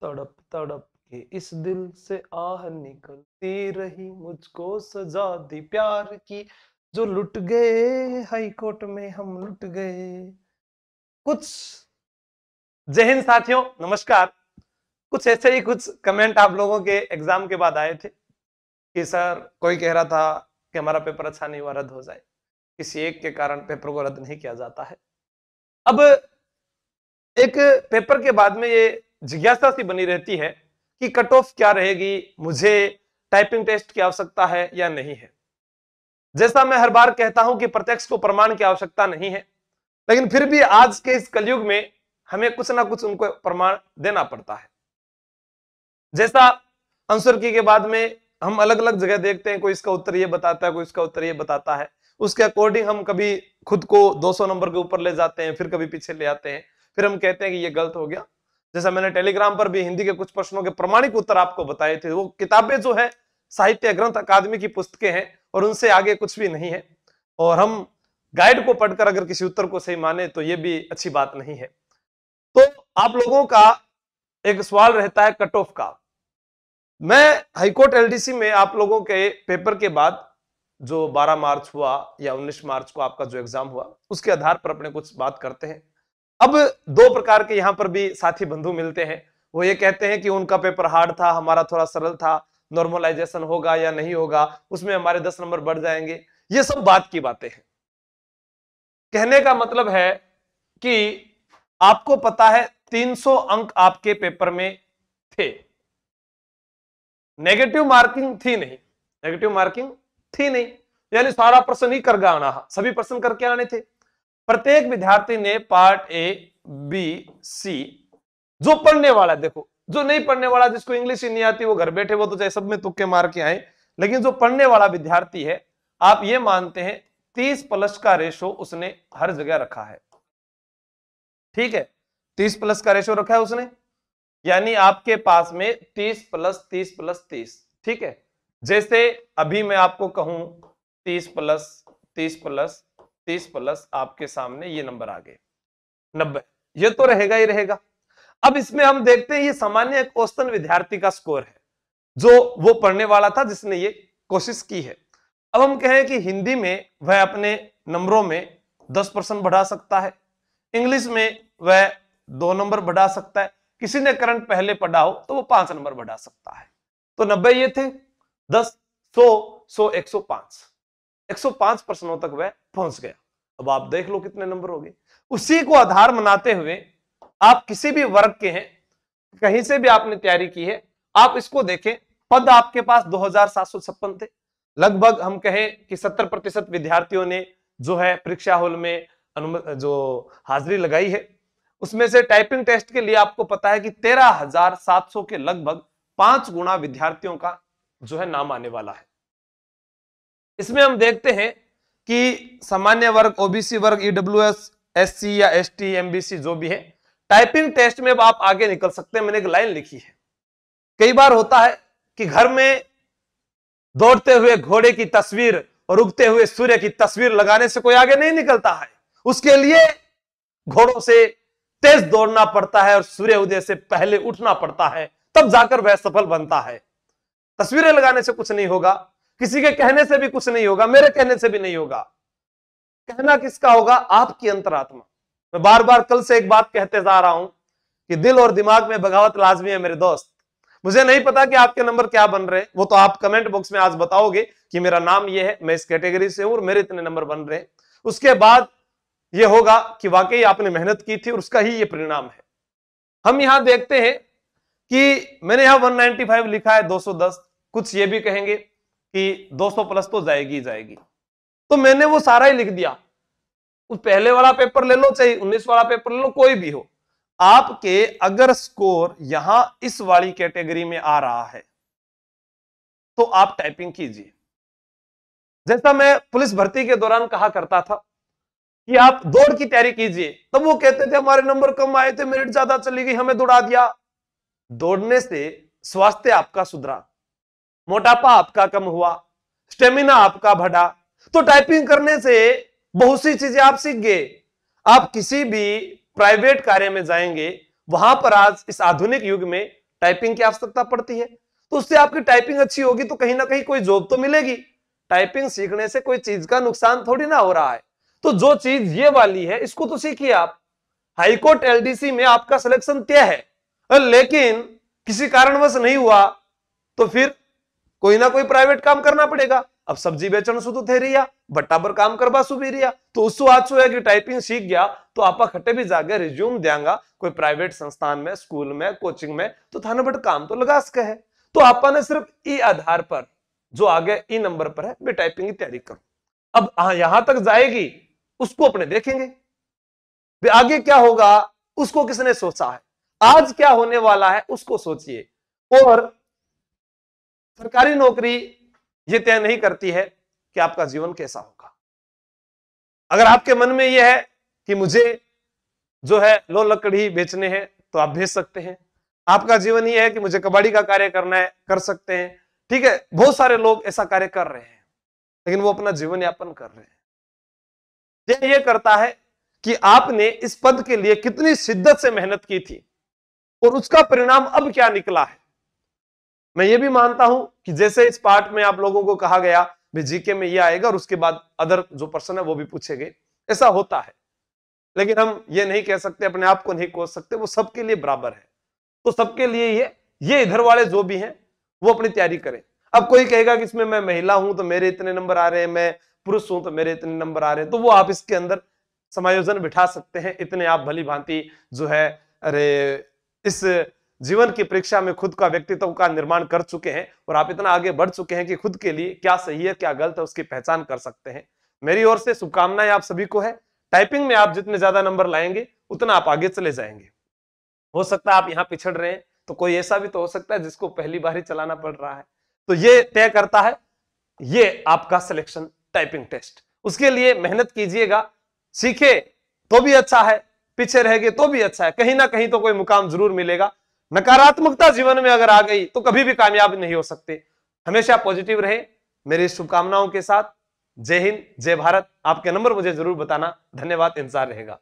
तड़प तड़प के इस दिल से आह निकलती रही, मुझको सजा दी प्यार की, जो लुट गए हाई कोर्ट में हम लुट गए। कुछ जय हिंद साथियों, नमस्कार। कुछ ऐसे ही कुछ कमेंट आप लोगों के एग्जाम के बाद आए थे कि सर, कोई कह रहा था कि हमारा पेपर अच्छा नहीं हुआ, रद्द हो जाए। किसी एक के कारण पेपर को रद्द नहीं किया जाता है। अब एक पेपर के बाद में ये जिज्ञासा सी बनी रहती है कि कट ऑफ क्या रहेगी, मुझे टाइपिंग टेस्ट की आवश्यकता है या नहीं है। जैसा मैं हर बार कहता हूं कि प्रत्यक्ष को प्रमाण की आवश्यकता नहीं है, लेकिन फिर भी आज के इस कलयुग में हमें कुछ ना कुछ उनको प्रमाण देना पड़ता है। जैसा आंसर की के बाद में हम अलग अलग जगह देखते हैं, कोई इसका उत्तर ये बताता है, कोई इसका उत्तर ये बताता है। उसके अकॉर्डिंग हम कभी खुद को 200 नंबर के ऊपर ले जाते हैं, फिर कभी पीछे ले आते हैं, फिर हम कहते हैं कि ये गलत हो गया। जैसा मैंने टेलीग्राम पर भी हिंदी के कुछ प्रश्नों के प्रमाणिक उत्तर आपको बताए थे। वो किताबें जो है साहित्य ग्रंथ अकादमी की पुस्तकें हैं और उनसे आगे कुछ भी नहीं है। और हम गाइड को पढ़कर अगर किसी उत्तर को सही माने तो ये भी अच्छी बात नहीं है। तो आप लोगों का एक सवाल रहता है कट ऑफ का। मैं हाईकोर्ट एलडीसी में आप लोगों के पेपर के बाद जो 12 मार्च हुआ या 19 मार्च को आपका जो एग्जाम हुआ, उसके आधार पर अपने कुछ बात करते हैं। अब दो प्रकार के यहां पर भी साथी बंधु मिलते हैं। वो ये कहते हैं कि उनका पेपर हार्ड था, हमारा थोड़ा सरल था, नॉर्मलाइजेशन होगा या नहीं होगा, उसमें हमारे 10 नंबर बढ़ जाएंगे। ये सब बात की बातें हैं। कहने का मतलब है कि आपको पता है 300 अंक आपके पेपर में थे, नेगेटिव मार्किंग थी नहीं, नेगेटिव मार्किंग थी नहीं, यानी सारा प्रश्न ही कर आना, सभी प्रश्न करके आने थे। प्रत्येक विद्यार्थी ने पार्ट ए बी सी, जो पढ़ने वाला, देखो जो नहीं पढ़ने वाला, जिसको इंग्लिश ही नहीं आती, वो घर बैठे वो तो चाहे सब में तुक्के मार के आए, लेकिन जो पढ़ने वाला विद्यार्थी है, आप ये मानते हैं 30+ का रेशो उसने हर जगह रखा है। ठीक है, 30+ का रेशो रखा है उसने, यानी आपके पास में 30+30+30। ठीक है, जैसे अभी मैं आपको कहूं 30+30+30+, आपके सामने ये नंबर आ गए 90, ये तो रहेगा ही रहेगा। अब इसमें हम देखते हैं ये सामान्य एक औसतन विद्यार्थी का स्कोर है, जो वो पढ़ने वाला था जिसने ये कोशिश की है। अब हम कहें कि हिंदी में वह अपने नंबरों में 10% बढ़ा सकता है, इंग्लिश में वह 2 नंबर बढ़ा सकता है, किसी ने करंट पहले पढ़ा हो तो वो 5 नंबर बढ़ा सकता है। तो 90 ये थे, 10, 100, 105, 105 प्रश्नों तक वह पहुंच गया। अब आप देख लो कितने नंबर हो गए। उसी को आधार बनाते हुए आप किसी भी वर्ग के हैं, कहीं से भी आपने तैयारी की है, आप इसको देखें। पद आपके पास 2756 थे, लगभग हम कहें कि 70% विद्यार्थियों ने जो है परीक्षा हॉल में जो हाजिरी लगाई है, उसमें से टाइपिंग टेस्ट के लिए आपको पता है कि 13,700 के लगभग 5 गुना विद्यार्थियों का जो है नाम आने वाला है। इसमें हम देखते हैं कि सामान्य वर्ग, ओबीसी वर्ग, ईडब्ल्यूएस, एससी या एसटी, एमबीसी जो भी है, टाइपिंग टेस्ट में अब आप आगे निकल सकते हैं। मैंने एक लाइन लिखी है, कई बार होता है कि घर में दौड़ते हुए घोड़े की तस्वीर और उगते हुए सूर्य की तस्वीर लगाने से कोई आगे नहीं निकलता है, उसके लिए घोड़ों से तेज दौड़ना पड़ता है और सूर्य उदय से पहले उठना पड़ता है, तब जाकर वह सफल बनता है। तस्वीरें लगाने से कुछ नहीं होगा, किसी के कहने से भी कुछ नहीं होगा, मेरे कहने से भी नहीं होगा। कहना किसका होगा? आपकी अंतरात्मा। मैं बार बार कल से एक बात कहते जा रहा हूं कि दिल और दिमाग में बगावत लाजमी है मेरे दोस्त। मुझे नहीं पता कि आपके नंबर क्या बन रहे हैं, वो तो आप कमेंट बॉक्स में आज बताओगे कि मेरा नाम ये है, मैं इस कैटेगरी से हूं और मेरे इतने नंबर बन रहे हैं। उसके बाद ये होगा कि वाकई आपने मेहनत की थी और उसका ही ये परिणाम है। हम यहां देखते हैं कि मैंने यहां 195 लिखा है, 210, कुछ ये भी कहेंगे कि 200+ तो जाएगी जाएगी, तो मैंने वो सारा ही लिख दिया। उस पहले वाला पेपर ले लो, चाहे 19 वाला पेपर ले लो, कोई भी हो, आपके अगर स्कोर यहां इस वाली कैटेगरी में आ रहा है तो आप टाइपिंग कीजिए। जैसा मैं पुलिस भर्ती के दौरान कहा करता था कि आप दौड़ की तैयारी कीजिए, तब वो कहते थे हमारे नंबर कम आए थे, मेरिट ज्यादा चली गई, हमें दौड़ा दिया। दौड़ने से स्वास्थ्य आपका सुधरा, मोटापा आपका कम हुआ, स्टेमिना आपका बढ़ा, तो टाइपिंग करने से बहुत सी चीजें आप सीख गए। आप किसी भी प्राइवेट कार्य में जाएंगे, वहां पर आज इस आधुनिक युग में टाइपिंग की आवश्यकता पड़ती है, तो उससे आपकी टाइपिंग अच्छी होगी तो कहीं ना कहीं कोई जॉब तो मिलेगी। टाइपिंग सीखने से कोई चीज का नुकसान थोड़ी ना हो रहा है। तो जो चीज ये वाली है इसको तो सीखिए आप। हाईकोर्ट एलडीसी में आपका सिलेक्शन तय है, लेकिन किसी कारणवश नहीं हुआ तो फिर कोई ना कोई प्राइवेट काम करना पड़ेगा। अब सब्जी बेचन शुरू थे रिया, भट्टा पर काम करवा सुबह रिया, तो उसको आज है कि टाइपिंग सीख गया तो आपा खट्टे भी जाके रिज्यूम देंगा कोई प्राइवेट संस्थान में, स्कूल में, कोचिंग में, तो थाने बट काम तो लगा सके है। तो आपा ने सिर्फ ई आधार पर जो आगे ई नंबर पर है वे टाइपिंग की तैयारी करो। अब यहां तक जाएगी उसको अपने देखेंगे, आगे क्या होगा उसको किसने सोचा है, आज क्या होने वाला है उसको सोचिए। और सरकारी नौकरी ये तय नहीं करती है कि आपका जीवन कैसा होगा। अगर आपके मन में यह है कि मुझे जो है लो लकड़ी बेचने हैं तो आप भेज सकते हैं। आपका जीवन यह है कि मुझे कबाड़ी का कार्य करना है, कर सकते हैं, ठीक है। बहुत सारे लोग ऐसा कार्य कर रहे हैं लेकिन वो अपना जीवन यापन कर रहे हैं। यह करता है कि आपने इस पद के लिए कितनी शिद्दत से मेहनत की थी और उसका परिणाम अब क्या निकला है। मैं ये भी मानता हूं कि जैसे इस पार्ट में आप लोगों को कहा गया भी जीके में ये आएगा और उसके बाद अदर जो पर्सन है वो भी पूछे गए, ऐसा होता है। लेकिन हम ये नहीं कह सकते, अपने आप को नहीं कोस सकते, वो सबके लिए बराबर है। तो सबके लिए ये इधर वाले जो भी हैं वो अपनी तैयारी करें। अब कोई कहेगा कि इसमें मैं महिला हूं तो मेरे इतने नंबर आ रहे हैं, मैं पुरुष हूं तो मेरे इतने नंबर आ रहे हैं, तो वो आप इसके अंदर समायोजन बिठा सकते हैं। इतने आप भली भांति जो है अरे इस जीवन की परीक्षा में खुद का व्यक्तित्व का निर्माण कर चुके हैं और आप इतना आगे बढ़ चुके हैं कि खुद के लिए क्या सही है क्या गलत है उसकी पहचान कर सकते हैं। मेरी ओर से शुभकामनाएं आप सभी को है। टाइपिंग में आप जितने ज्यादा नंबर लाएंगे उतना आप आगे चले जाएंगे। हो सकता है आप यहां पिछड़ रहे हैं तो कोई ऐसा भी तो हो सकता है जिसको पहली बार ही चलाना पड़ रहा है। तो ये तय करता है ये आपका सिलेक्शन टाइपिंग टेस्ट। उसके लिए मेहनत कीजिएगा, सीखे तो भी अच्छा है, पीछे रह गए तो भी अच्छा है, कहीं ना कहीं तो कोई मुकाम जरूर मिलेगा। नकारात्मकता जीवन में अगर आ गई तो कभी भी कामयाब नहीं हो सकते। हमेशा पॉजिटिव रहे, मेरी शुभकामनाओं के साथ। जय हिंद, जय भारत। आपके नंबर मुझे जरूर बताना। धन्यवाद, इंतजार रहेगा।